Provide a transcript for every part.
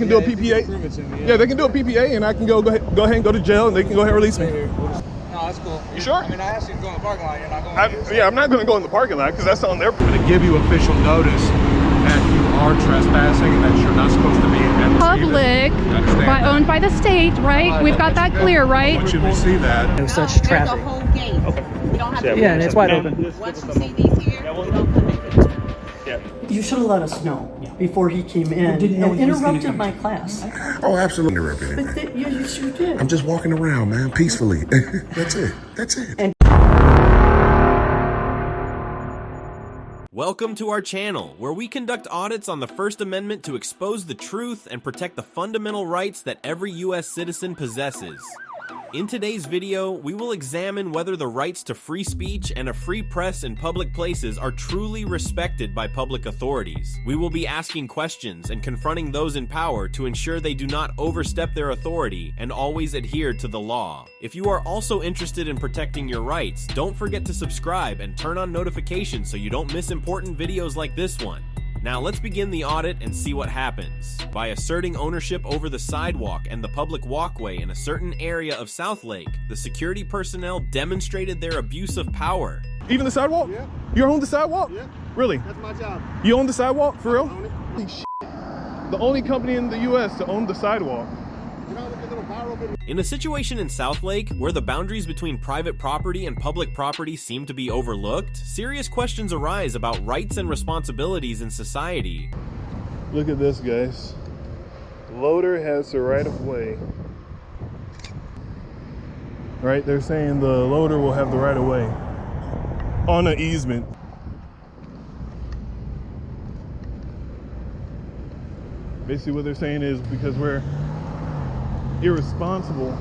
Can do a PPA. Yeah, they can do a PPA, and I can go ahead and go to jail, and they can go ahead and release me. No, that's cool. You sure? I mean, I asked you to go in the parking lot. You're not going. Yeah, I'm not going to go in the parking lot because that's on their. I'm going to give you official notice that you are trespassing and that you're not supposed to be at the public, owned by the state, right? We've got that clear, right? Once you receive that, No such traffic. There's a whole gate. Okay. We don't have Yeah, and it's wide open. Once you see these here, you don't come in here. You should have let us know before he came in and interrupted my class. Oh, absolutely interrupted But it. you did. I'm just walking around, man, peacefully. That's it. That's it. Welcome to our channel, where we conduct audits on the First Amendment to expose the truth and protect the fundamental rights that every U.S. citizen possesses. In today's video, we will examine whether the rights to free speech and a free press in public places are truly respected by public authorities. We will be asking questions and confronting those in power to ensure they do not overstep their authority and always adhere to the law. If you are also interested in protecting your rights, don't forget to subscribe and turn on notifications so you don't miss important videos like this one. Now let's begin the audit and see what happens. By asserting ownership over the sidewalk and the public walkway in a certain area of South Lake, the security personnel demonstrated their abuse of power. Even the sidewalk? Yeah. You own the sidewalk? Yeah. Really? That's my job. You own the sidewalk for real? I own it. Holy shit. The only company in the U.S. to own the sidewalk. You know, look at little viral video. In a situation in South Lake, where the boundaries between private property and public property seem to be overlooked, serious questions arise about rights and responsibilities in society. Look at this, guys. Loader has the right of way. Right? They're saying the loader will have the right of way on an easement. Basically what they're saying is because we're irresponsible.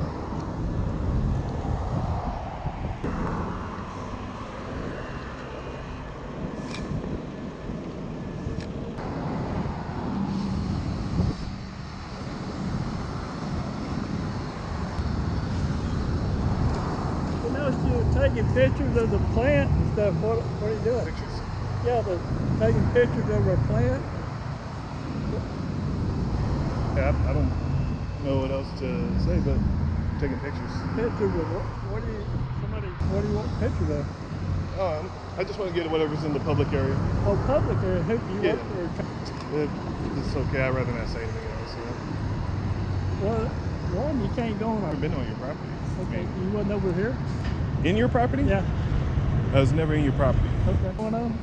You noticed you were taking pictures of the plant and stuff. What are you doing? Pictures. Yeah, taking pictures of our plant. Yeah, I don't know what else to say, but taking pictures. Pictures of what do you want pictures of? I just want to get whatever's in the public area. Oh, public area. Who do you Yeah. work for? It's okay. I'd rather not say anything else. Well, one, you can't go on I've our. been on your property. Okay, you wasn't over here? In your property? Yeah. I was never in your property. Okay. What's going on?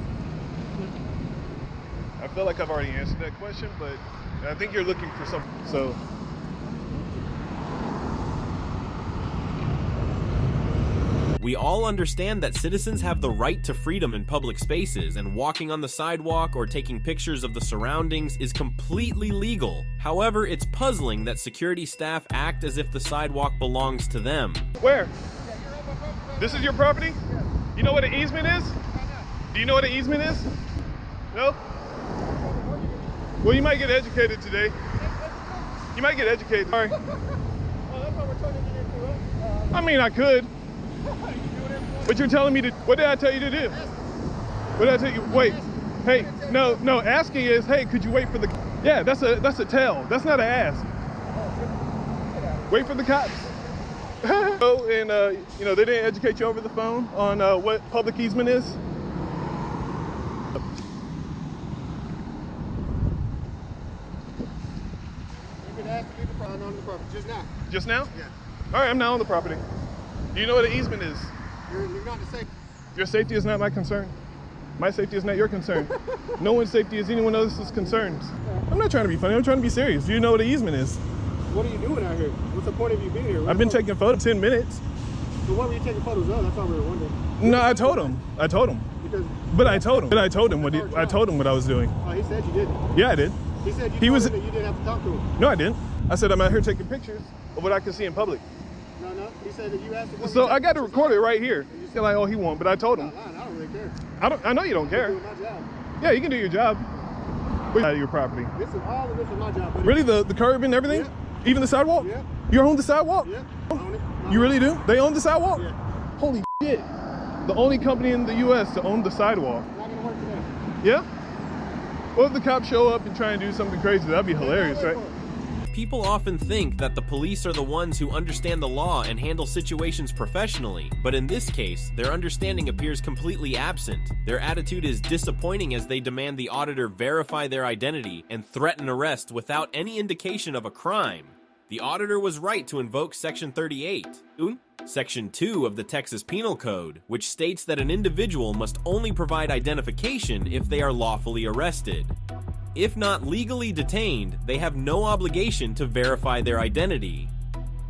I feel like I've already answered that question, but I think you're looking for something. So. We all understand that citizens have the right to freedom in public spaces, and walking on the sidewalk or taking pictures of the surroundings is completely legal. However, it's puzzling that security staff act as if the sidewalk belongs to them. Where? This is your property? You know what an easement is? Do you know what an easement is? No? Well, you might get educated today. You might get educated. Sorry. I mean, I could. But you're telling me to, what did I tell you to do? What did I tell you? Wait, hey, no, asking is, hey, could you wait for the, yeah, that's a tell. That's not an ask. Wait for the cops. Oh, and you know, they didn't educate you over the phone on what public easement is? You can ask me to on the property just now. Just now? Yeah. All right, I'm now on the property. Do you know what an easement is? You're not the same. Your safety is not my concern. My safety is not your concern. No one's safety is anyone else's concerns. I'm not trying to be funny, I'm trying to be serious. Do you know what an easement is? What are you doing out here? What's the point of you being here? I've been taking photos 10 minutes. So what were you taking photos of? That's all we were wondering. No, I told him. Because I told him what I was doing. oh, he said you didn't. Yeah, I did. He said He was- that you didn't have to talk to him. No, I didn't. I said I'm out here taking pictures of what I can see in public. No. He said that you asked him. So I got to record it right here. You're like, oh, he won't, but I told him. I don't really care. I know you don't care. I'm doing my job. Yeah, you can do your job. Out of your property. All of this is my job. Buddy. Really, the curb and everything? Yeah. Even the sidewalk? Yeah. You own the sidewalk? Yeah. I own it. You really do? They own the sidewalk? Yeah. Holy shit. The only company in the U.S. to own the sidewalk. Not gonna work today. Yeah? What if the cops show up and try and do something crazy? That'd be hilarious, right? People often think that the police are the ones who understand the law and handle situations professionally, but in this case, their understanding appears completely absent. Their attitude is disappointing as they demand the auditor verify their identity and threaten arrest without any indication of a crime. The auditor was right to invoke Section 38, Section 2 of the Texas Penal Code, which states that an individual must only provide identification if they are lawfully arrested. If not legally detained, they have no obligation to verify their identity.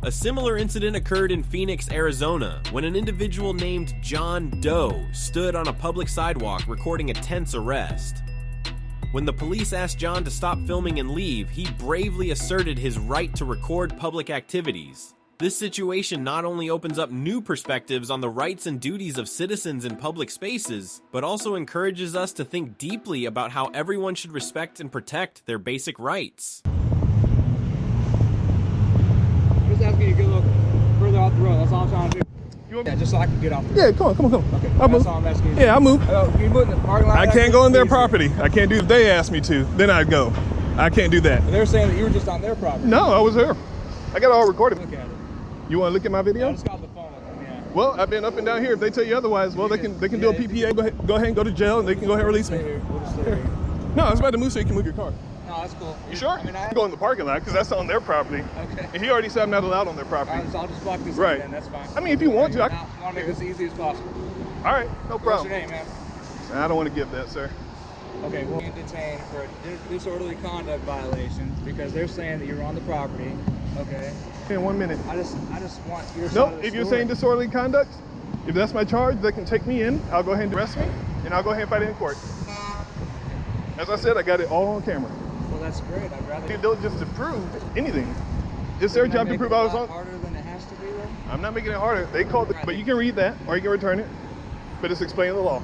A similar incident occurred in Phoenix, Arizona, when an individual named John Doe stood on a public sidewalk recording a tense arrest. When the police asked John to stop filming and leave, he bravely asserted his right to record public activities. This situation not only opens up new perspectives on the rights and duties of citizens in public spaces, but also encourages us to think deeply about how everyone should respect and protect their basic rights. I'm just asking you to get a little further off the road. That's all I'm trying to do. Yeah, just so I can get off the road. Yeah, come on. Okay, I'll move. that's all I'm asking you. Yeah, I'll move. Can you move in the parking lot? I can't go in their property. I can't do if they ask me to. Then I'd go. I can't do that. They're saying that you were just on their property. No, I was there. I got it all recorded. Look at it. You want to look at my video? I just got the phone with them, yeah. Well, I've been up and down here. If they tell you otherwise, well, they can do a PPA. Go ahead and go to jail, and they can go ahead and release me. Stay here. We'll just stay here. No, I was about to move so you can move your car. No, that's cool. You sure? I mean, I go in the parking lot because that's on their property. Okay. And he already said I'm not allowed on their property. So I'll just block this Right. then. That's fine. I mean, if you want to, I want to make this as easy as possible. All right, no problem. What's your name, man? I don't want to give that, sir. Okay, well, you're detained for a disorderly conduct violation because they're saying that you're on the property. Okay. In 1 minute. I just want your side No, of the if you're story. saying disorderly conduct, if that's my charge, they can take me in. I'll go ahead and arrest me, and I'll go ahead and fight it in court. As I said, I got it all on camera. Well, that's great. I'd rather. Due diligence to prove anything. It's their job to prove I was on. Harder than it has to be, though. I'm not making it harder. They called it, but you can read that or you can return it. But it's explaining the law. I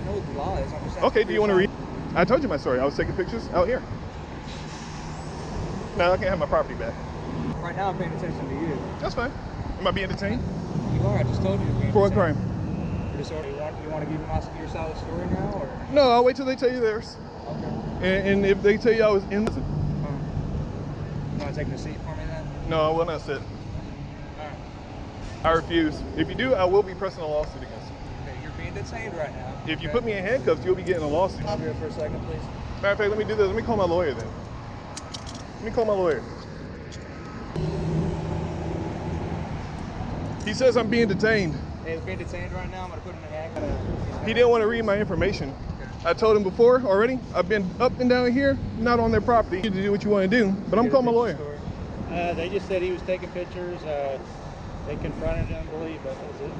know what the law is. I'm just Okay, do you want to read? I told you my story. I was taking pictures out here. Now I can have my property back. Right now, I'm paying attention to you. That's fine. Am I being detained? You are. I just told you. You're being For what detained. crime? For disorder. You want to give your side of the story now, or? No, I'll wait till they tell you theirs. Okay. And if they tell you I was innocent. You want to take the seat for me then? No, I will not sit. Alright. I refuse. If you do, I will be pressing a lawsuit against you. Okay, you're being detained right now. If you put me in handcuffs, you'll be getting a lawsuit. Come here for a second, please. Matter of fact, let me do this. Let me call my lawyer then. Let me call my lawyer. He says I'm being detained. Hey, he's being detained right now. I'm going to put him in handcuffs. He didn't want to read my information. I told him before already. I've been up and down here, not on their property. You get to do what you want to do, but I'm calling my lawyer. They just said he was taking pictures. They confronted him, I believe, but that's it.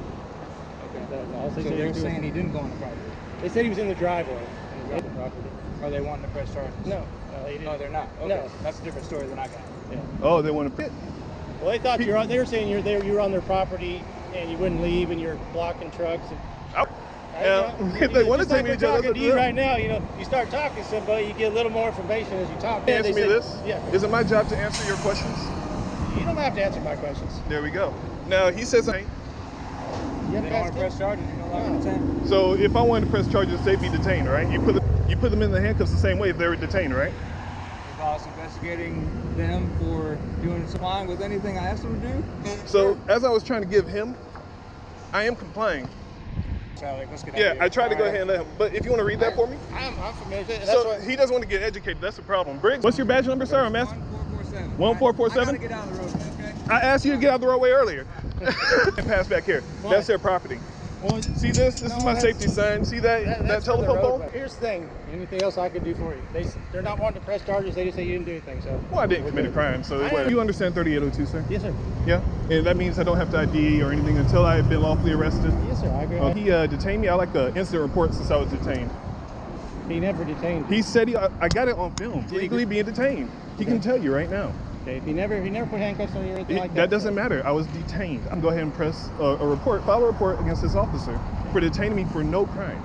Okay. So they're saying he didn't go on the property? They said he was in the driveway. The property. Are they wanting to press charges? No, they didn't. Oh, they're not? Okay. No. That's a different story than I got. Yeah. Oh, they want to pit. Well, they thought they were saying you were on their property and you wouldn't leave and you're blocking trucks. And, if they want to take me to jail, talking to you right now, you start talking to somebody, you get a little more information as you talk. Answer me this. Yeah. Is it my job to answer your questions? You don't have to answer my questions. There we go. Now he says I. They don't want to press charges. You don't want to detain. So if I wanted to press charges, they'd be detained, right? You put them in the handcuffs the same way if they were detained, right? If I was investigating them for doing complying with anything I asked them to do. So as I was trying to give him, I am complying. So let's get out Yeah, of here. I tried to go ahead and let him. But if you want to read that for me. I'm familiar with it. So he doesn't want to get educated. That's the problem. Briggs, what's your badge number, sir? I'm asking. 1447. 1447? I gotta get out of the road, man, okay? I asked you to get out of the roadway earlier. And pass back here. What? That's their property. Well, See this? This is my safety sign. See that that's for the telephone pole? roadway. Here's the thing. Anything else I could do for you? They're not wanting to press charges. They just say you didn't do anything. So. Well, I didn't commit a crime, so you understand 3802, sir? Yes, sir. Yeah? And that means I don't have to ID or anything until I have been lawfully arrested. Yes, sir. I agree. He detained me. I like an incident report since I was detained. He never detained you. He said I got it on film, legally being detained. He can tell you right now. Okay. If he never put handcuffs on you or anything like that. That doesn't matter. I was detained. I'm going to go ahead and press a report, file a report against this officer for detaining me for no crime.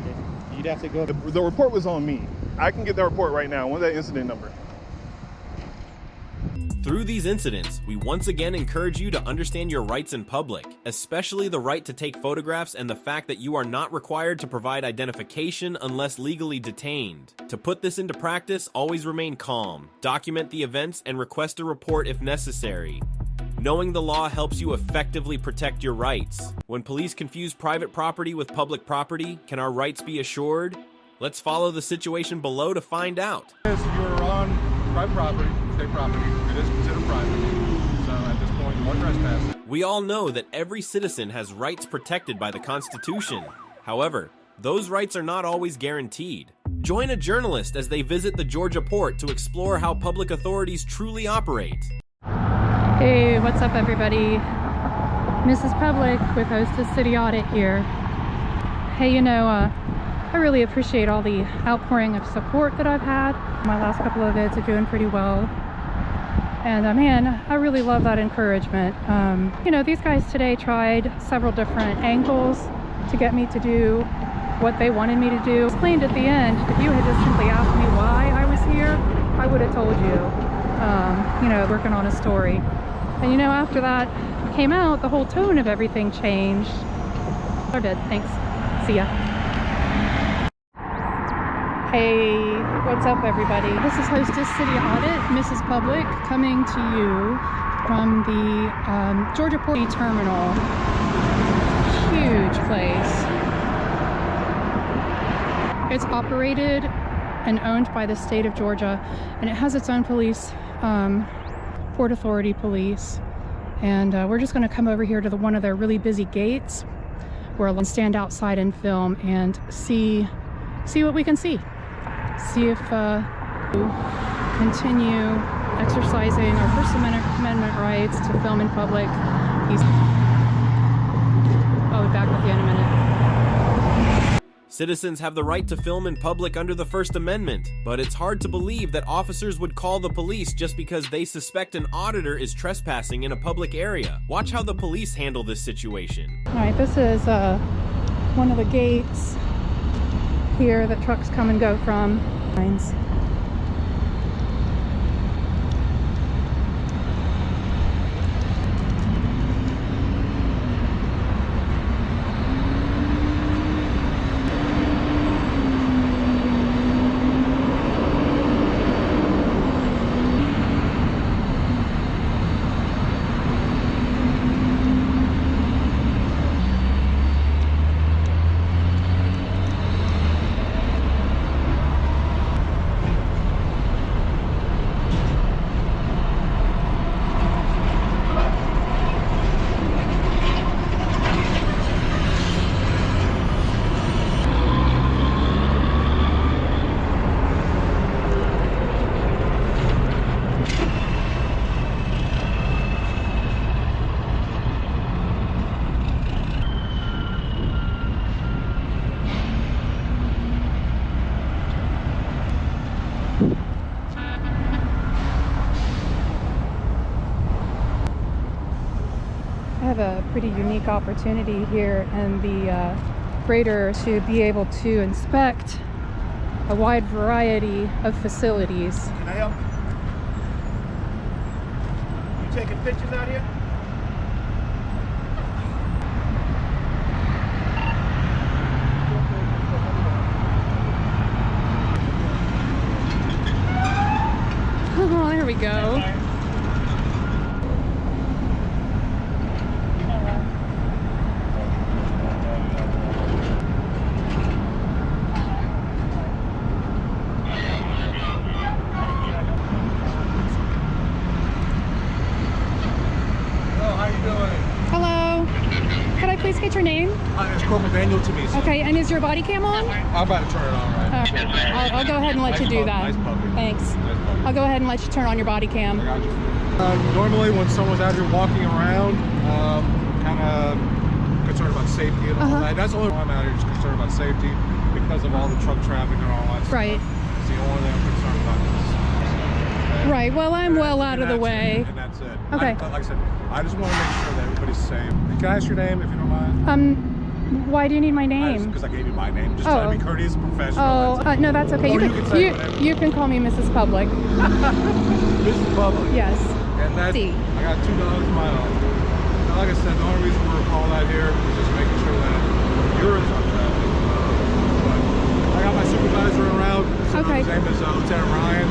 Okay. You'd have to go. The report was on me. I can get that report right now. I want that incident number. Through these incidents, we once again encourage you to understand your rights in public, especially the right to take photographs and the fact that you are not required to provide identification unless legally detained. To put this into practice, always remain calm, document the events, and request a report if necessary. Knowing the law helps you effectively protect your rights. When police confuse private property with public property, can our rights be assured? Let's follow the situation below to find out. If you're on private property, state property, it is considered private. So at this point, you are trespassing. We all know that every citizen has rights protected by the Constitution. However, those rights are not always guaranteed. Join a journalist as they visit the Georgia port to explore how public authorities truly operate. Hey, what's up everybody? Mrs. Public with Hostess City Audit here. Hey, you know, I really appreciate all the outpouring of support that I've had. My last couple of vids are doing pretty well. And man, I really love that encouragement. You know, these guys today tried several different angles to get me to do what they wanted me to do. I explained at the end, if you had just simply asked me why I was here, I would have told you, you know, working on a story. And you know, after that came out, the whole tone of everything changed. I did. Thanks. See ya. Hey, what's up everybody? This is Hostess City Audit, Mrs. Public, coming to you from the Georgia Port Terminal. Huge place. It's operated and owned by the state of Georgia, and it has its own police, Port Authority police. And we're just gonna come over here to one of their really busy gates where I'll stand outside and film and see what we can see. See if we continue exercising our First Amendment rights to film in public. I'll be back with you in a minute. Citizens have the right to film in public under the First Amendment, but it's hard to believe that officers would call the police just because they suspect an auditor is trespassing in a public area. Watch how the police handle this situation. All right, this is one of the gates here that trucks come and go from. I have a pretty unique opportunity here in the freighter to be able to inspect a wide variety of facilities. Can I help you? You taking pictures out here? Oh, there we go. Please get your name. It's Corporal Daniel to me. Okay, and is your body cam on? I'm about to turn it on right now. I'll go ahead and let you do that. Thanks. I'll go ahead and let you turn on your body cam. I got you. Normally when someone's out here walking around, kind of concerned about safety and all that. That's the only reason I'm out here, just concerned about safety because of all the truck traffic and all that stuff. Right. It's the only thing I'm concerned about. Right, well I'm well out of the way. And that's it. Okay. Like I said, I just want to make sure that everybody's safe. Can I ask your name if you don't mind? Why do you need my name? Because I gave you my name. Just trying to be courteous and professional. Oh, no, that's okay. You can call me Mrs. Public. Mrs. Public? Yes. And that, I got 2 dogs of my own. Now, like I said, the only reason we're called out here is just making sure that you're in truck traffic. But I got my supervisor around. So Okay. His name is Lieutenant Ryan.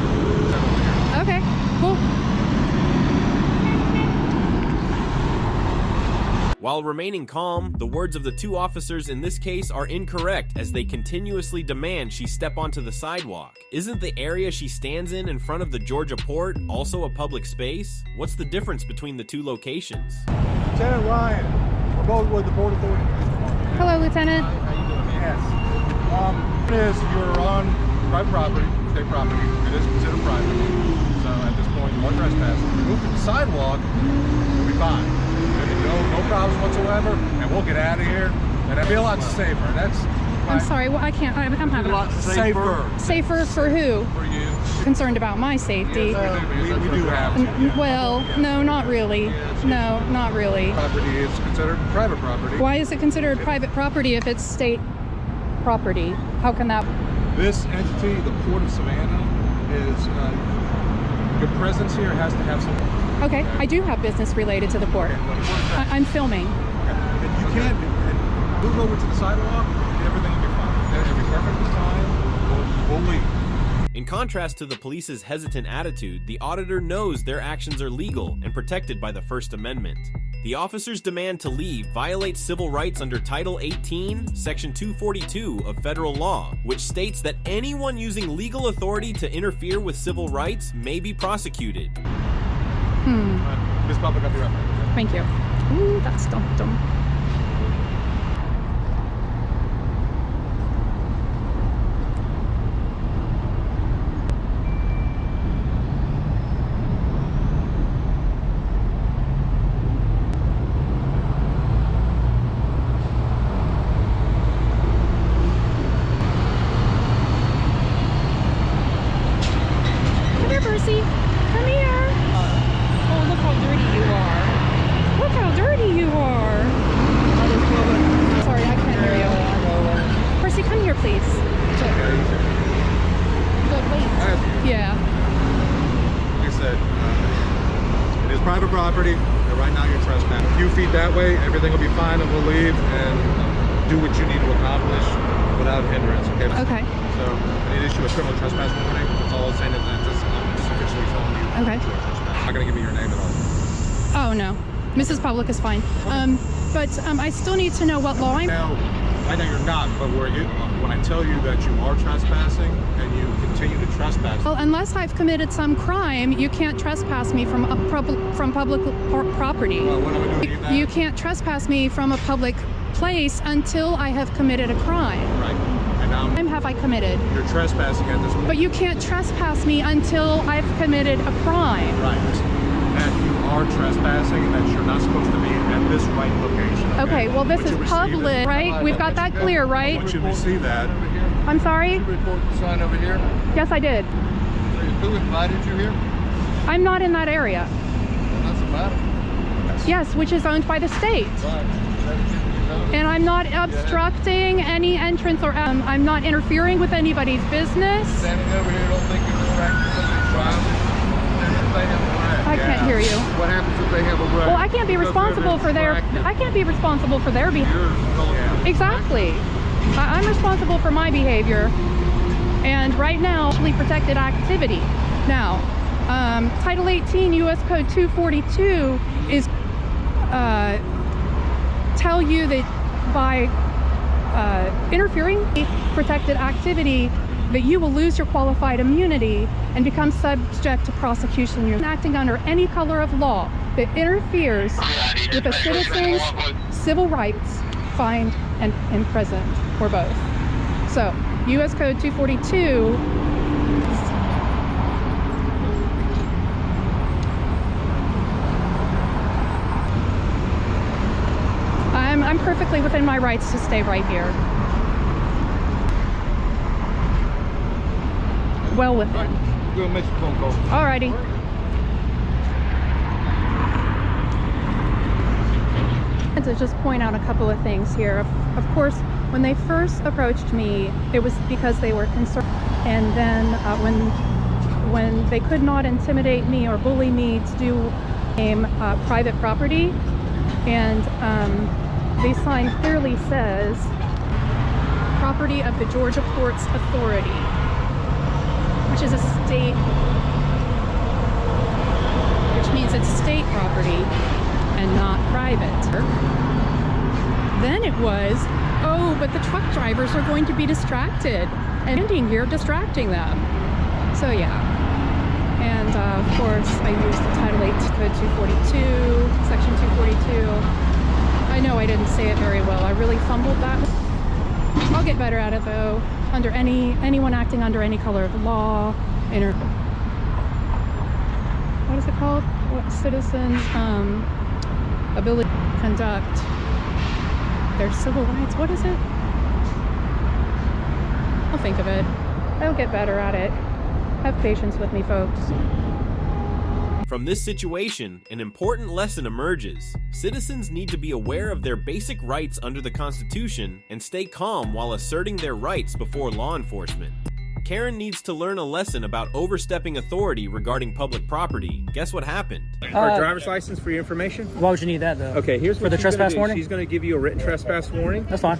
Okay, cool. While remaining calm, the words of the two officers in this case are incorrect as they continuously demand she step onto the sidewalk. Isn't the area she stands in front of the Georgia port also a public space? What's the difference between the two locations? Lieutenant Ryan, we're both with the Port Authority Police Department. Hello, Lieutenant. How you doing, man? Yes. You're on private property, state property. It is considered private. So at this point, you are trespassing. Move to the sidewalk, you'll be fine. No problems whatsoever, and we'll get out of here. And it'll be a lot safer. I'm sorry, well, I can't. I'm having a lot safer. Safer for who? For you. Concerned about my safety. Yes, we do have to. Yeah. Well, no, not really. No, not really. Property is considered private property. Why is it considered private property if it's state property? How can that? This entity, the Port of Savannah, is your presence here has to have some. Okay, I do have business related to the port. I'm filming. Okay. If you can't move over to the sidewalk, everything will be fine. It'll be perfectly fine. We'll leave. In contrast to the police's hesitant attitude, the auditor knows their actions are legal and protected by the First Amendment. The officer's demand to leave violates civil rights under Title 18, Section 242 of federal law, which states that anyone using legal authority to interfere with civil rights may be prosecuted. Ms. Public, I'll be right back. Thank you. Ooh, that's dumb. Come here, Percy. Come here. Oh, look how dirty you are. Look how dirty you are. Sorry, I can't hear you. Percy, come here, please. Yeah. Like I said, it is private property, and right now you're trespassing. A few feet that way, everything will be fine, and we'll leave and do what you need to accomplish without hindrance. Okay. Okay. So I need to issue a criminal trespass warning. That's all I'm saying. I'm just officially telling you. Okay. You're trespassing. I'm not gonna give me your name at all. Oh no, Mrs. Public is fine. But I still need to know what law I'm. Now, right now you're not, but when I tell you that you are trespassing and you continue to trespass. Well, unless I've committed some crime, you can't trespass me from public property. Well, what am I doing now? You can't trespass me from a public place until I have committed a crime. Right. And now Crime have I committed? you're trespassing at this point. But you can't trespass me until I've committed a crime. Right. That you are trespassing and that you're not supposed to be at this right location. Okay, well this I want is you to receive public, it. right? We've got that clear, I right? want you to see that. I'm sorry? Did you report the sign over here? Yes, I did. Who invited you here? I'm not in that area. That's a matter. Yes, which is owned by the state. And I'm not obstructing any entrance or I'm not interfering with anybody's business. Standing over here, don't think you're distracted from the crowd. I can't hear you. What happens if they have a wreck? Well, I can't be responsible for their behavior. Exactly. I'm responsible for my behavior. And right now, actually protected activity. Now, Title 18 U.S. Code 242 is tell you that by interfering with protected activity that you will lose your qualified immunity and become subject to prosecution. You're acting under any color of law that interferes with a citizen's civil rights, fined and imprisoned, or both. So, U.S. Code 242 I'm perfectly within my rights to stay right here. Well within. We'll make a phone call. Alrighty. To just point out a couple of things here. Of course, when they first approached me, it was because they were concerned. And then when they could not intimidate me or bully me to do private property. And the sign clearly says property of the Georgia Ports Authority, which is a state, which means it's state property and not private. Then it was, oh, but the truck drivers are going to be distracted and standing here distracting them. So yeah. And of course, I used the Title 8 Code 242, Section 242. I know I didn't say it very well. I really fumbled that. I'll get better at it though. Under anyone acting under any color of law, what is it called? What citizens ability to conduct their civil rights. What is it? I'll think of it. I'll get better at it. Have patience with me, folks. From this situation, an important lesson emerges. Citizens need to be aware of their basic rights under the Constitution and stay calm while asserting their rights before law enforcement. Karen needs to learn a lesson about overstepping authority regarding public property. Guess what happened? Our driver's license for your information. Why would you need that though? Okay, here's for what the trespass warning. She's going to give you a written trespass warning. That's fine.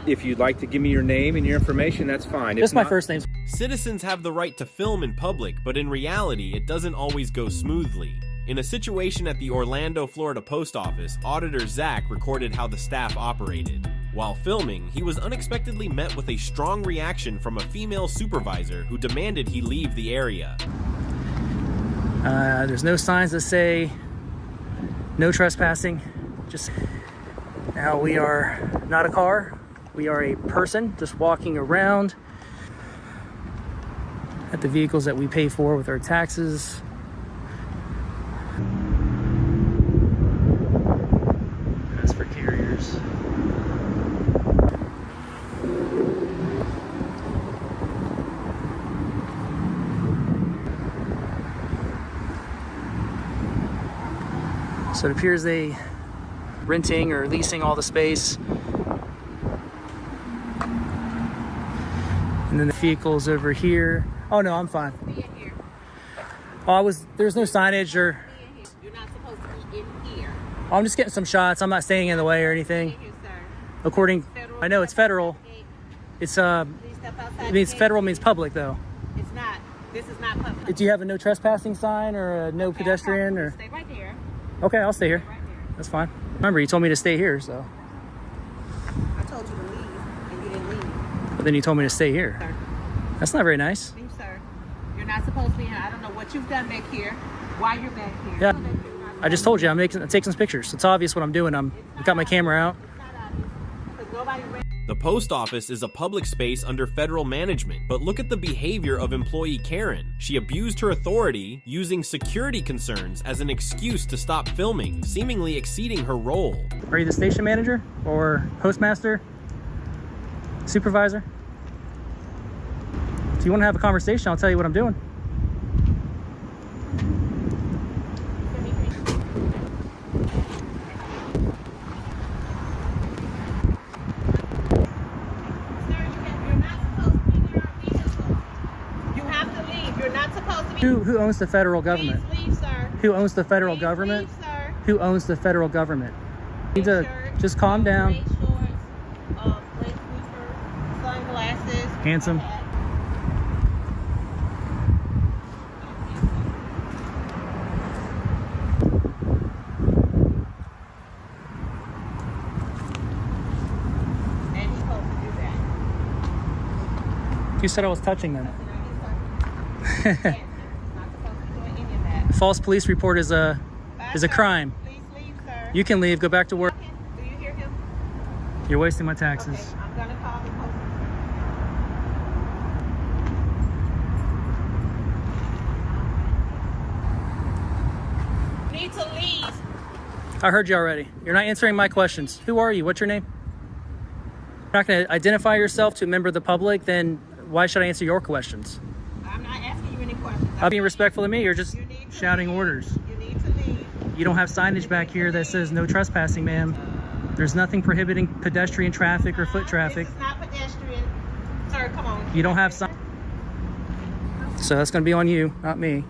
If you'd like to give me your name and your information, that's fine. This is my first name. Citizens have the right to film in public, but in reality, it doesn't always go smoothly. In a situation at the Orlando, Florida post office, Auditor Zach recorded how the staff operated. While filming, he was unexpectedly met with a strong reaction from a female supervisor who demanded he leave the area. There's no signs that say no trespassing. Just now, we are not a car. We are a person just walking around at the vehicles that we pay for with our taxes. That's for carriers. So it appears they renting or leasing all the space. And then the vehicles over here. Oh no, I'm fine. Oh, there's no signage or. You're not supposed to be in here. I'm just getting some shots. I'm not standing in the way or anything. Here, sir. According, I know it's federal. It's it means federal means public though. It's not. This is not public. Do you have a no trespassing sign or a no pedestrian or? Stay right here. Okay, I'll stay here. Right here. That's fine. Remember, you told me to stay here, so. I told you to leave, and you didn't leave. But then you told me to stay here. Sir. That's not very nice. Leave, sir. You're not supposed to be here. I don't know what you've done back here. Why you're back here. Yeah. I just told you I'm taking some pictures. It's obvious what I'm doing. I've got my camera out. It's not obvious. Because nobody ran. The post office is a public space under federal management, but look at the behavior of employee Karen. She abused her authority, using security concerns as an excuse to stop filming, seemingly exceeding her role. Are you the station manager or postmaster? Supervisor? If you want to have a conversation, I'll tell you what I'm doing. Who owns the federal government? Please leave, sir. Who owns the federal Please government? leave, sir. Who owns the federal government? You need to just calm down. Gray shorts, gray sneakers, sunglasses. Handsome. And he's supposed to do that. You said I was touching them. Not supposed to be doing any of that. False police report is a crime. Please leave, sir. You can leave. Go back to work. Do you hear him? You're wasting my taxes. Okay, I'm gonna call the post. You need to leave. I heard you already. You're not answering my questions. Who are you? What's your name? You're not going to identify yourself to a member of the public, then why should I answer your questions? I'm not asking you any questions. I'm being respectful to me. You're just shouting orders. You need to leave. You don't have signage back here that says no trespassing, ma'am. There's nothing prohibiting pedestrian traffic or foot traffic. This is not pedestrian. Sir, come on. You don't have sign. So that's going to be on you, not me.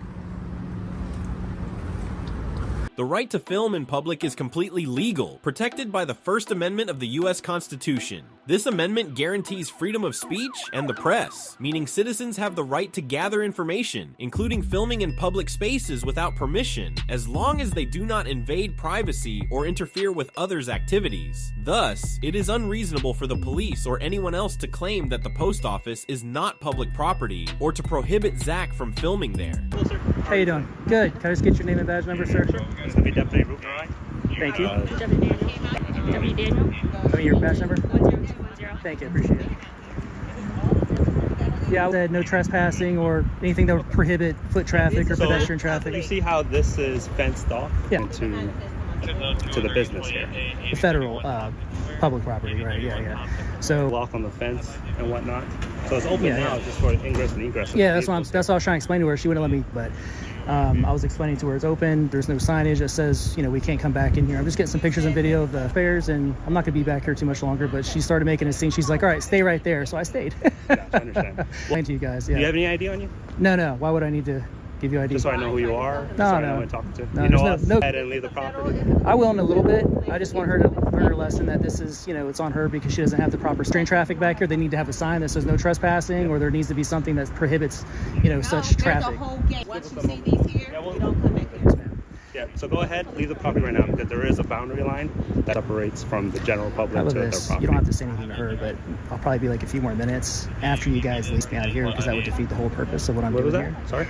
The right to film in public is completely legal, protected by the First Amendment of the U.S. Constitution. This amendment guarantees freedom of speech and the press, meaning citizens have the right to gather information, including filming in public spaces without permission, as long as they do not invade privacy or interfere with others' activities. Thus, it is unreasonable for the police or anyone else to claim that the post office is not public property or to prohibit Zach from filming there. How you doing? Good. Can I just get your name and badge number, sir? It's going to be Deputy Root, all right? Thank you. Deputy Daniel. Deputy Daniel. Tell me your badge number. 10210. Thank you. Appreciate it. Yeah, I said no trespassing or anything that would prohibit foot traffic or pedestrian traffic. You see how this is fenced off to the business here? The federal public property, right? Yeah. So lock on the fence and whatnot. So it's open now just for ingress and egress. Yeah, that's what I was trying to explain to her. She wouldn't let me, but I was explaining to her it's open. There's no signage that says, you know, we can't come back in here. I'm just getting some pictures and video of the fairs, and I'm not going to be back here too much longer, but she started making a scene. She's like, all right, stay right there. So I stayed. Yeah, I understand. Explain to you guys. Yeah. Do you have any ID on you? No. Why would I need to give you ID? Just so I know who you are. No. I know who I'm talking to. No, you know us. No. I didn't leave the property. I will in a little bit. I just want her to learn her lesson that this is, you know, it's on her because she doesn't have the proper train traffic back here. They need to have a sign that says no trespassing, or there needs to be something that prohibits, you know, such traffic. There's a whole gate. Once you see these here, you don't come back here. Yeah, so go ahead, leave the property right now, because there is a boundary line that separates from the general public to their property. You don't have to say anything to her, but I'll probably be like a few more minutes after you guys leave me out of here, because that would defeat the whole purpose of what I'm doing here. Sorry?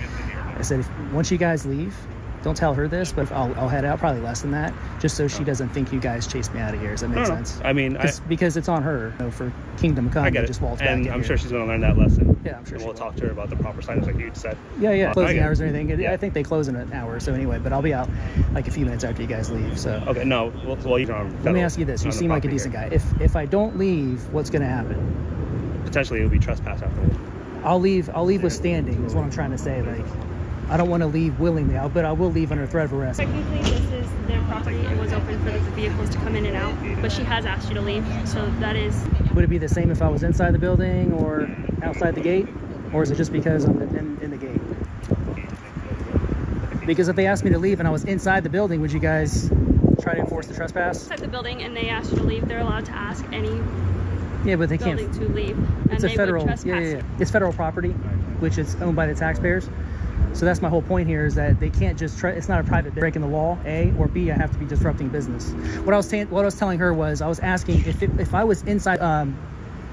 I said, once you guys leave, don't tell her this, but I'll head out, probably less than that, just so she doesn't think you guys chased me out of here. Does that make sense? I mean, because it's on her, you know, for Kingdom Come. I get it. Just waltz And back I'm sure she's going to learn that lesson. Yeah, I'm sure and she we'll will. talk to her about the proper signage, like you said. Yeah, closing hours or anything. Yeah. I think they close in an hour, so anyway, but I'll be out like a few minutes after you guys leave. So Okay, no, well, you're on let me ask you this: you seem like a decent guy. If I don't leave, what's going to happen? Potentially, it will be trespass afterwards. I'll leave with standing. Is what I'm trying to say. Like, I don't want to leave willingly, but I will leave under threat of arrest. Technically, this is their property. It was open for the vehicles to come in and out, but she has asked you to leave, so that is... Would it be the same if I was inside the building or outside the gate? Or is it just because I'm in the gate? Because if they asked me to leave and I was inside the building, would you guys try to enforce the trespass? Inside the building, and they asked you to leave, they're allowed to ask any but they building can't. to leave. It's a federal, It's federal property, which is owned by the taxpayers. So that's my whole point here, is that they can't just it's not a private breaking the law, A, or B, I have to be disrupting business. What I was telling her was, I was asking if I was inside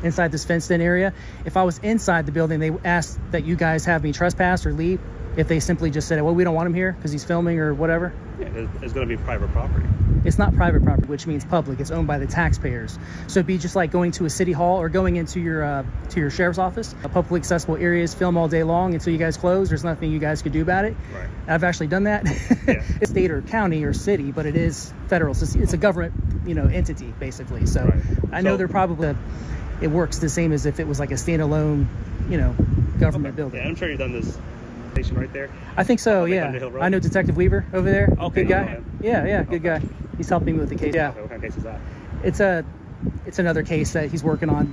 this fenced-in area, if I was inside the building, they asked that you guys have me trespass or leave. If they simply just said, well, we don't want him here because he's filming or whatever. Yeah, it's going to be private property. It's not private property, which means public. It's owned by the taxpayers. So it'd be just like going to a city hall or going into your sheriff's office. Publicly accessible areas, film all day long until you guys close. There's nothing you guys could do about it. Right. I've actually done that. Yeah. It's state or county or city, but it is federal. So it's a government, entity basically. So Right. I know they're probably it works the same as if it was like a standalone, government building. Yeah, I'm sure you've done this station right there. I think so. Like Yeah. Underhill Road? I know Detective Weaver over there. Okay, Good guy. no, Yeah. Good guy. He's helping me with the case. Yeah. Okay, what kind of case is that? It's another case that he's working on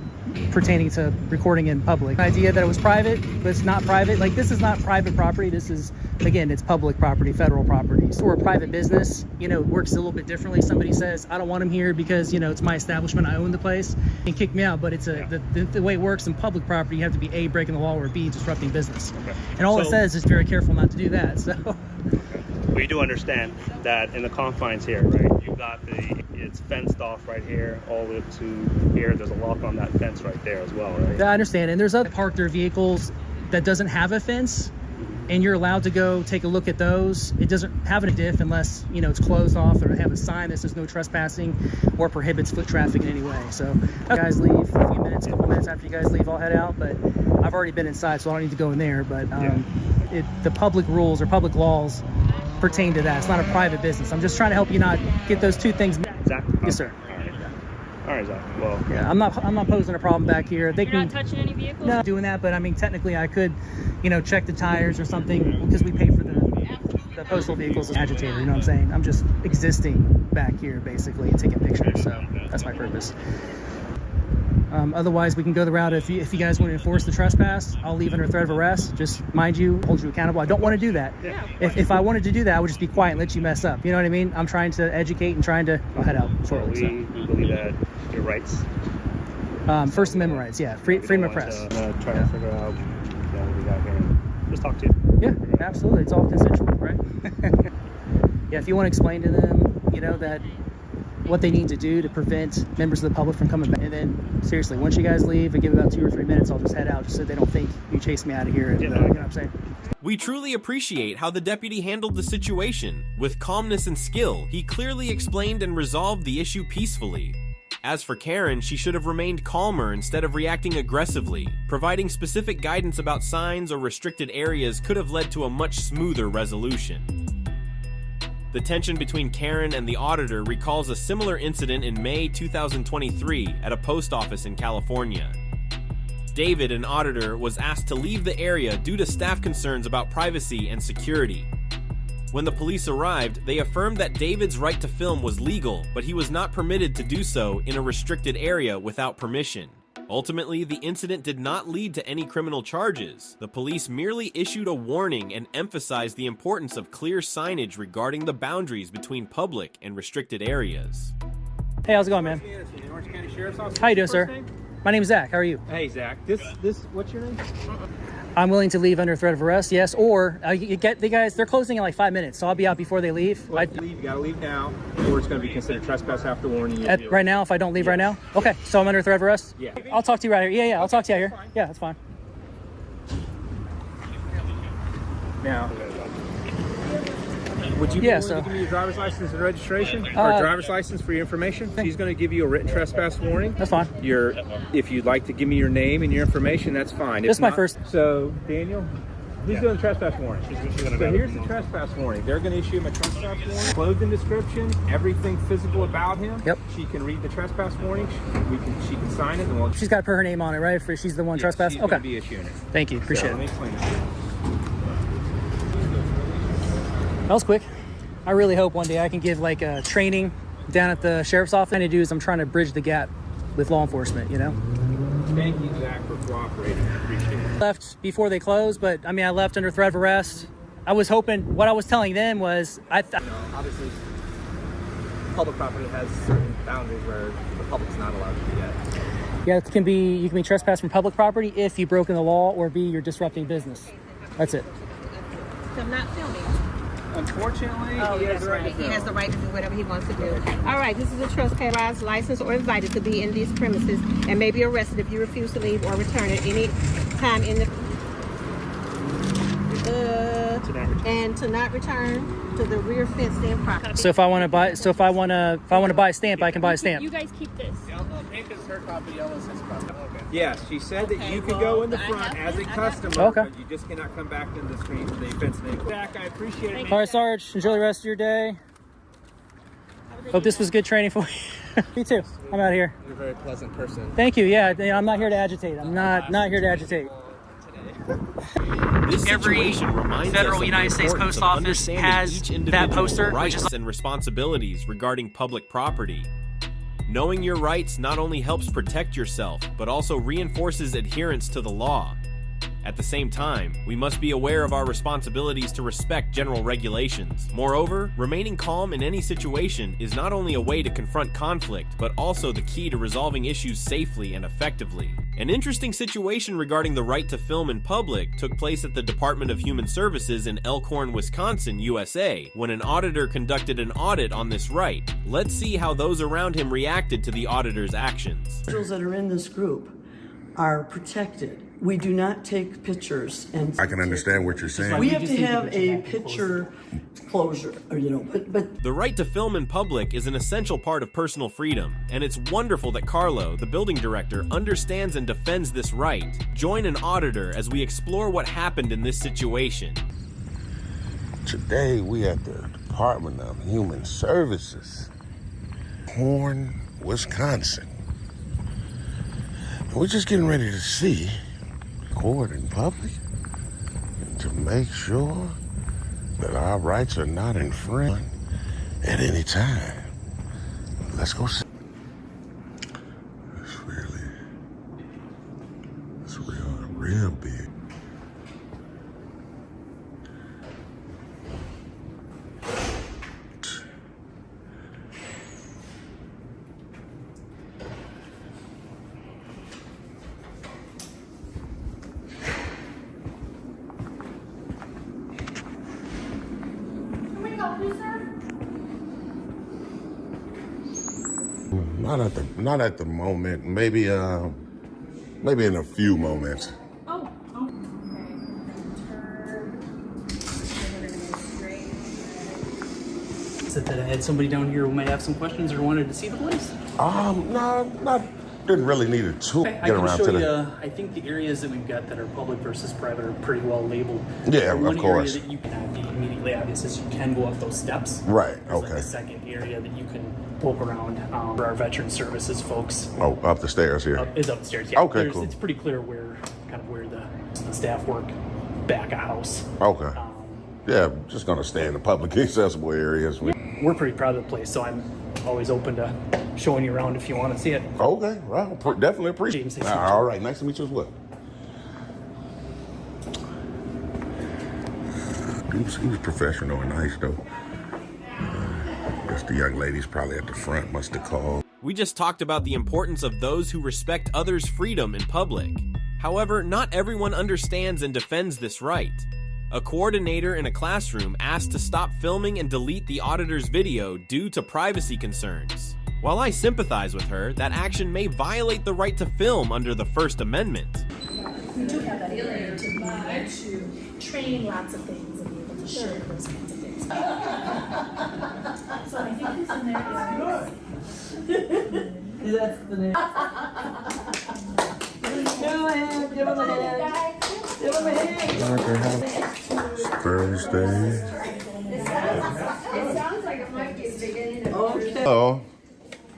pertaining to recording in public. The idea that it was private, but it's not private. Like, this is not private property. This is, again, it's public property, federal property. So we're a private business, it works a little bit differently. Somebody says, I don't want him here because, it's my establishment. I own the place. And kick me out. But it's the way it works in public property, you have to be A, breaking the law, or B, disrupting business. Okay. And all it says is very careful not to do that. So. We do understand that in the confines here, right? You've got it's fenced off right here, all the way up to here. There's a lock on that fence right there as well, right? I understand. And there's other park their vehicles that doesn't have a fence, and you're allowed to go take a look at those. It doesn't have a diff unless, it's closed off or have a sign that says no trespassing or prohibits foot traffic in any way. So if you guys leave a few minutes, a couple minutes after you guys leave, I'll head out. But I've already been inside, so I don't need to go in there. But the public rules or public laws pertain to that. It's not a private business. I'm just trying to help you not get those two things. Exactly. Yes, sir. All right, Zach. Well, yeah, I'm not posing a problem back here. You're not touching any vehicles? No, doing that, but I mean, technically I could, check the tires or something, because we pay for the postal vehicles as agitator, you know what I'm saying? I'm just existing back here, basically, and taking pictures, so that's my purpose. Otherwise, we can go the route if you guys want to enforce the trespass, I'll leave under threat of arrest. Just mind you, hold you accountable. I don't want to do that. Yeah. If I wanted to do that, I would just be quiet and let you mess up. You know what I mean? I'm trying to educate and trying to... I'll head out shortly. We believe that your rights. First Amendment rights, yeah. Freedom of press. Try to figure out what we got here. Just talk to you. Yeah, absolutely. It's all consensual, right? Yeah, if you want to explain to them, you know, that what they need to do to prevent members of the public from coming back. And then, seriously, once you guys leave, I give about 2 or 3 minutes, I'll just head out just so they don't think you chased me out of here. And, you know what I'm saying? We truly appreciate how the deputy handled the situation. With calmness and skill, he clearly explained and resolved the issue peacefully. As for Karen, she should have remained calmer instead of reacting aggressively. Providing specific guidance about signs or restricted areas could have led to a much smoother resolution. The tension between Karen and the auditor recalls a similar incident in May 2023 at a post office in California. David, an auditor, was asked to leave the area due to staff concerns about privacy and security. When the police arrived, they affirmed that David's right to film was legal, but he was not permitted to do so in a restricted area without permission. Ultimately, the incident did not lead to any criminal charges. The police merely issued a warning and emphasized the importance of clear signage regarding the boundaries between public and restricted areas. Hey, how's it going, man? Orange County Sheriff's Office. How you doing, sir? My name's Zach. How are you? Hey, Zach. What's your name? I'm willing to leave under threat of arrest, yes. Or you get the guys, they're closing in like 5 minutes, so I'll be out before they leave. You gotta leave now, or it's gonna be considered trespass after warning you. Right now, if I don't leave right now? Okay, so I'm under threat of arrest? Yeah. I'll talk to you right here. Yeah, I'll talk to you out here. Yeah, that's fine. Now, would you be willing to give me your driver's license and registration? Or driver's license for your information? He's going to give you a written trespass warning. That's fine. If you'd like to give me your name and your information, that's fine. This is my first. So, Daniel, who's doing the trespass warning? So here's the trespass warning. They're going to issue him a trespass warning. Clothing description, everything physical about him. Yep. She can read the trespass warning. She can sign it. And she's got to put her name on it, right? If she's the one trespassing? She's going to be issuing it. Thank you. Appreciate Let me it. explain it. That was quick. I really hope one day I can give like a training down at the sheriff's office. What I'm trying to do is I'm trying to bridge the gap with law enforcement, you know? Thank you, Zach, for cooperating. I appreciate it. Left before they closed, but I mean, I left under threat of arrest. I was hoping, what I was telling them was, Obviously, public property has certain boundaries where the public's not allowed to be at. Yeah, you can be trespassed from public property if you've broken the law, or B, you're disrupting business. That's it. I'm not filming. Unfortunately, he has the right to do whatever he wants to do. All right, this is a trespass license or invited to be in these premises and may be arrested if you refuse to leave or return at any time in the and to not return to the rear fenced in property. So if I want to buy, buy a stamp, I can buy a stamp. You guys keep this. Yes, she said that you could go in the front as a customer, but you just cannot come back into the screen to the fence name. Zach, I appreciate it. All right, Sarge, enjoy the rest of your day. Hope this was good training for you. Me too. I'm out of here. You're a very pleasant person. Thank you. Yeah, I'm not here to agitate. I'm not here to agitate. This situation reminds federal us of United the States importance Post of Office understanding has each that individual's poster, which rights is and responsibilities regarding public property. Knowing your rights not only helps protect yourself, but also reinforces adherence to the law. At the same time, we must be aware of our responsibilities to respect general regulations. Moreover, remaining calm in any situation is not only a way to confront conflict, but also the key to resolving issues safely and effectively. An interesting situation regarding the right to film in public took place at the Department of Human Services in Elkhorn, Wisconsin, USA, when an auditor conducted an audit on this right. Let's see how those around him reacted to the auditor's actions. Individuals that are in this group are protected. We do not take pictures, and I can understand what you're saying. we have to have a picture closure, or but the right to film in public is an essential part of personal freedom, and it's wonderful that Carlo, the building director, understands and defends this right. Join an auditor as we explore what happened in this situation. Today we at the Department of Human Services, Elkhorn, Wisconsin. We're just getting ready to see court in public and to make sure that our rights are not infringed at any time. Let's go see. It's really Not at the moment. Maybe in a few moments. Oh, Said that I had somebody down here who might have some questions or wanted to see the place. No, didn't really need it to I get can around show to you, the. I think the areas that we've got that are public versus private are pretty well labeled. Yeah, One of course. area that you can be immediately obvious is you can go up those steps. Right. There's Okay. like a second area that you can poke around for our veteran services folks. Oh, up the stairs here. Is upstairs. Yeah. Okay, cool. It's pretty clear where the staff work back of house. Okay. Yeah, just gonna stay in the public accessible areas. We're pretty proud of the place, so I'm always open to showing you around if you want to see it. Okay, well, definitely appreciate it. All right, nice to meet you as well. He was professional and nice, though. Guess the young ladies probably at the front must have called. We just talked about the importance of those who respect others' freedom in public. However, not everyone understands and defends this right. A coordinator in a classroom asked to stop filming and delete the auditor's video due to privacy concerns. While I sympathize with her, that action may violate the right to film under the First Amendment. We do have that ability to be able to train lots of things and be able to share those kinds of things. So I think who's in there is That's the name. Give him a hand. Give him a hand. Thursday. It sounds like it might be the beginning of Okay. Oh,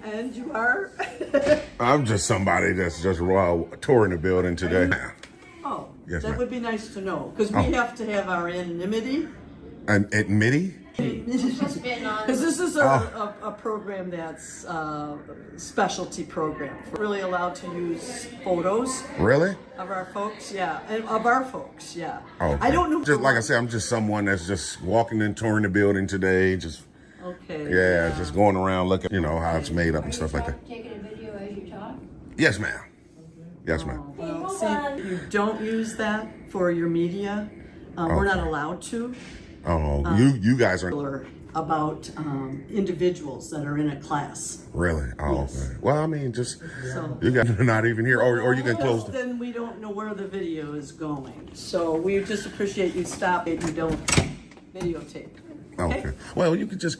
And you are? I'm just somebody that's just touring the building today. Oh, Yes, that ma'am. would be nice to know, because we have to have our anonymity. And at MIDI? Because this is a program that's a specialty program. We're really allowed to use photos. Really? Of our folks, yeah. And of our folks, yeah. Oh, okay. I don't know. Just like I said, I'm just someone that's just walking and touring the building today. Just Okay. yeah, just going around looking, how it's made up and stuff like that. taking a video as you talk. Yes, ma'am. Yes, ma'am. Well, see, you don't use that for your media. We're not allowed to. Oh, you guys are About individuals that are in a class. really? Oh, Yes. okay. Well, I mean, just So- you guys are not even here, or you can close. Then we don't know where the video is going. So we just appreciate you stop it. You don't videotape. Okay. Well, you could just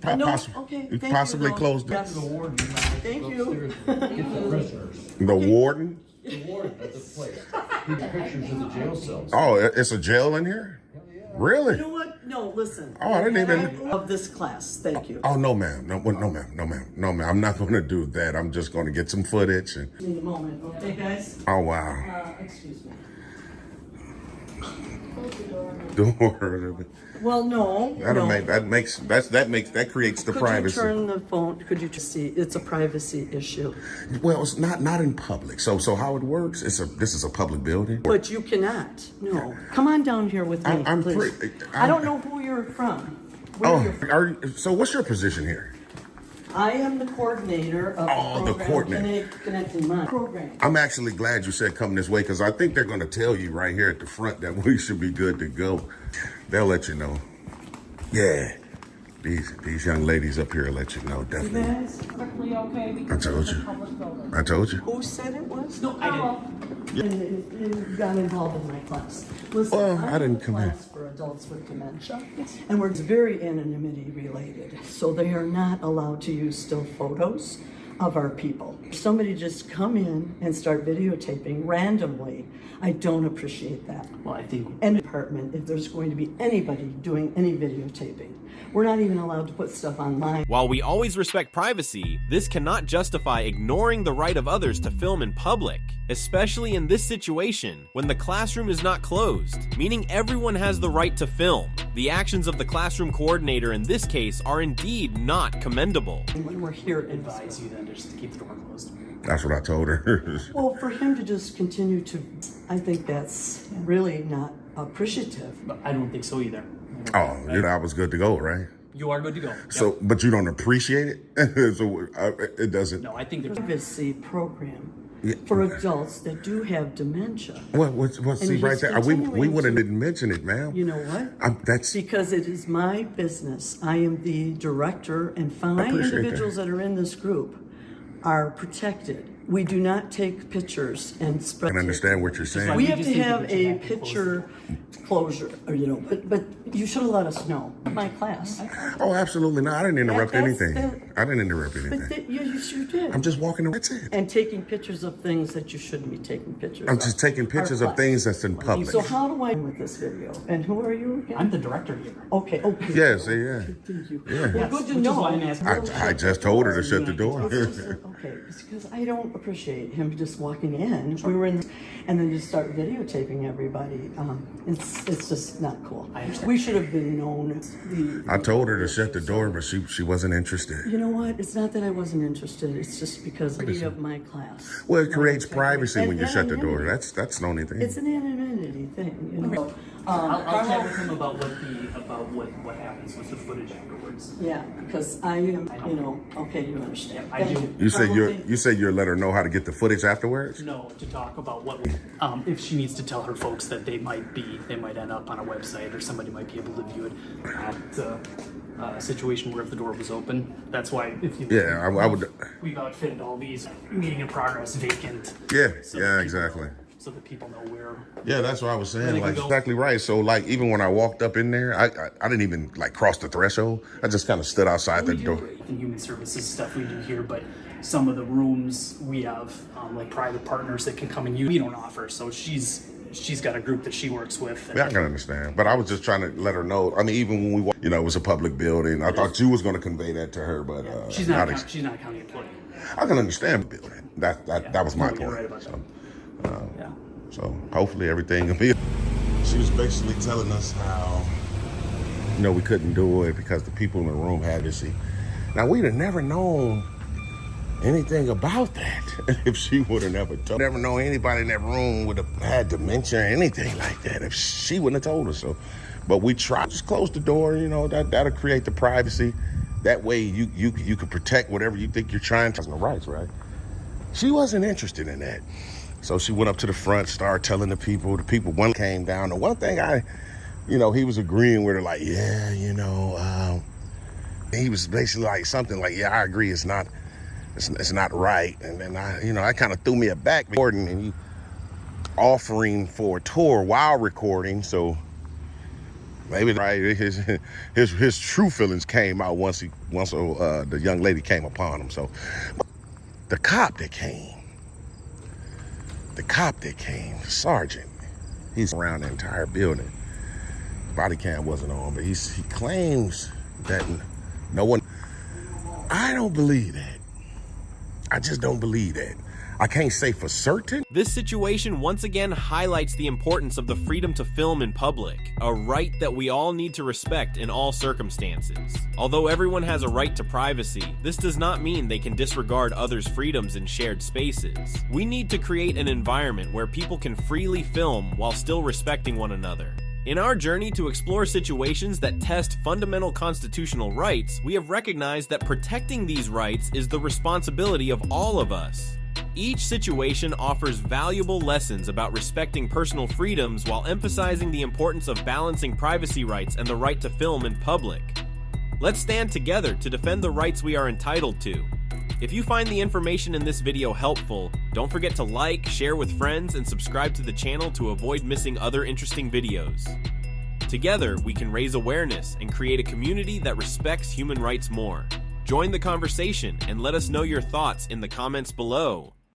Okay. you Thank possibly you, though. close the Yes. Thank you. the warden. The warden at the place. These pictures of the jail cells. Oh, it's a jail in here? Really? You know what? No, listen. Oh, I didn't even. Of this class. Thank you. Oh, no, ma'am. No, ma'am. I'm not going to do that. I'm just going to get some footage. And... In a moment, okay, guys? Oh, wow. Excuse me. Door. Well, no. That creates the privacy. Could you turn the phone? Could you just see? It's a privacy issue. Well, it's not in public. So how it works? This is a public building. But you cannot. No. Come on down here with me, I'm please. I don't know who you're from. Where you're from. So what's your position here? I am the coordinator of the program Connecting Minds program. I'm actually glad you said come this way, because I think they're going to tell you right here at the front that we should be good to go. They'll let you know. Yeah. These young ladies up here will let you know, definitely. You guys perfectly okay? I told you. I told you. Who said it was? No, I didn't. And got involved in my class. Listen, Well, I didn't come in. class for adults with dementia, and we're very anonymity related. So they are not allowed to use still photos of our people. If somebody just come in and start videotaping randomly, I don't appreciate that. Well, I think And department, if there's going to be anybody doing any videotaping, we're not even allowed to put stuff online. While we always respect privacy, this cannot justify ignoring the right of others to film in public, especially in this situation when the classroom is not closed, meaning everyone has the right to film. The actions of the classroom coordinator in this case are indeed not commendable. When we're here, advise you then just to keep the door closed. That's what I told her. Well, for him to just continue to, I think that's really not appreciative. But I don't think so either. Oh, I was good to go, right? You are good to go. So, but you don't appreciate it? So it doesn't. No, I think there's privacy program. for adults that do have dementia. Well, see, he's right there, we continuing wouldn't to- have mentioned it, ma'am. You know what? That's because it is my business. I am the director, and I 5 appreciate individuals that are in this group are protected. We do not take pictures and I spread. can understand what you're saying. We have to have a picture closure, or, you know, but you should have let us know. My class. Oh, absolutely not. I didn't interrupt That's- anything. I didn't interrupt anything. But you sure did. I'm just walking around. That's it. And taking pictures of things that you shouldn't be taking pictures I'm of. just taking pictures Our of things that's in public. So how do I with this video? And who are you again? I'm the director here. Okay. Okay. Yes, yeah. Thank you. Yeah. Well, good to know. I just told her to shut the door. Okay, it's because I don't appreciate him just walking in. We were in, and then just start videotaping everybody. It's just not cool. We should have been known. I told her to shut the door, but she wasn't interested. You know what? It's not that I wasn't interested. It's just because of my class. Well, it creates privacy And when you shut the door. anonymity. That's the only thing. It's an anonymity thing, you know. I'll chat with him about what happens with the footage afterwards. Yeah, because I am, you know. Okay, you understand. I do. You said you'll let her know how to get the footage afterwards. No, to talk about what if she needs to tell her folks that they might end up on a website or somebody might be able to view it at a situation where if the door was open. That's why if you I would. We've outfitted all these meeting in progress vacant. Yeah, exactly. So that people know where. Yeah, that's what I was Where saying. they can Like go. exactly right. So like even when I walked up in there, I didn't even like cross the threshold. I just kind of stood outside the door. And human services stuff we do here, but some of the rooms we have like private partners that can come and use. We don't offer, so she's got a group that she works with. Yeah, I can understand. But I was just trying to let her know. I mean, even when we walked, it was a public building. I thought you was going to convey that to her, but She's not a county employee. I can understand the building. That was my No, you're point. right about that. So hopefully everything will be. She was basically telling us how, we couldn't do it because the people in the room had to see. Now we'd have never known anything about that if she would have never told. Never know anybody in that room would have had dementia or anything like that if she wouldn't have told us so. But we tried. Just close the door. That'll create the privacy. That way you can protect whatever you think you're trying to. No rights, right? She wasn't interested in that. So she went up to the front, started telling the people. One came down. The one thing he was agreeing with her, like, he was basically like something like, yeah, I agree, it's not right. And then I kind of threw me aback, recording and he offering for a tour while recording. So maybe his true feelings came out once the young lady came upon him. So the cop that came, the sergeant, he's around the entire building. Body cam wasn't on, but he claims that no one. I don't believe that. I just don't believe that. I can't say for certain. This situation once again highlights the importance of the freedom to film in public, a right that we all need to respect in all circumstances. Although everyone has a right to privacy, this does not mean they can disregard others' freedoms in shared spaces. We need to create an environment where people can freely film while still respecting one another. In our journey to explore situations that test fundamental constitutional rights, we have recognized that protecting these rights is the responsibility of all of us. Each situation offers valuable lessons about respecting personal freedoms while emphasizing the importance of balancing privacy rights and the right to film in public. Let's stand together to defend the rights we are entitled to. If you find the information in this video helpful, don't forget to like, share with friends, and subscribe to the channel to avoid missing other interesting videos. Together, we can raise awareness and create a community that respects human rights more. Join the conversation and let us know your thoughts in the comments below.